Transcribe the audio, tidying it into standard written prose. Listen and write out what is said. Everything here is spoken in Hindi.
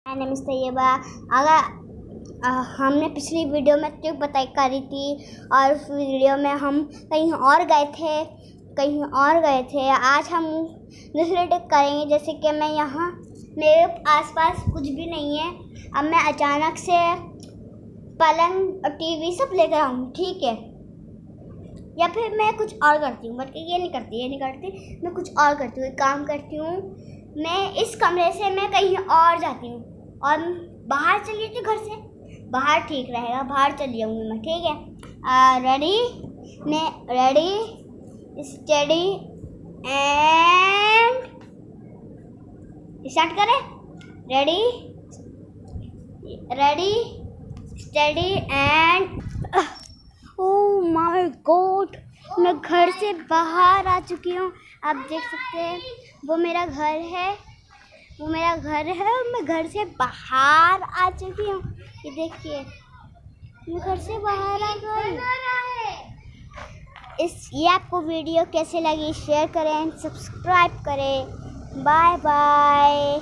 My name is Taiba. अगर हमने पिछली वीडियो में ट्रिप बताई करी थी और उस वीडियो में हम कहीं और गए थे। आज हम दूसरी ट्रिप करेंगे। जैसे कि मैं यहाँ मेरे आसपास कुछ भी नहीं है। अब मैं अचानक से पलंग और टीवी सब लेकर आऊँ, ठीक है? या फिर मैं कुछ और करती हूँ, बट ये नहीं करती, मैं कुछ और करती हूँ। एक काम करती हूँ, मैं इस कमरे से मैं कहीं और जाती हूँ और बाहर चली जाती हूँ। घर से बाहर ठीक रहेगा, बाहर चली जाऊँगी मैं, ठीक है? रेडी स्टडी एंड स्टार्ट करें। Ready steady and oh my God, मैं घर से बाहर आ चुकी हूँ। आप देख सकते हैं वो मेरा घर है और मैं घर से बाहर आ चुकी हूँ। ये देखिए, मैं घर से बाहर आ गई। ये आपको वीडियो कैसे लगी शेयर करें, सब्सक्राइब करें। Bye bye.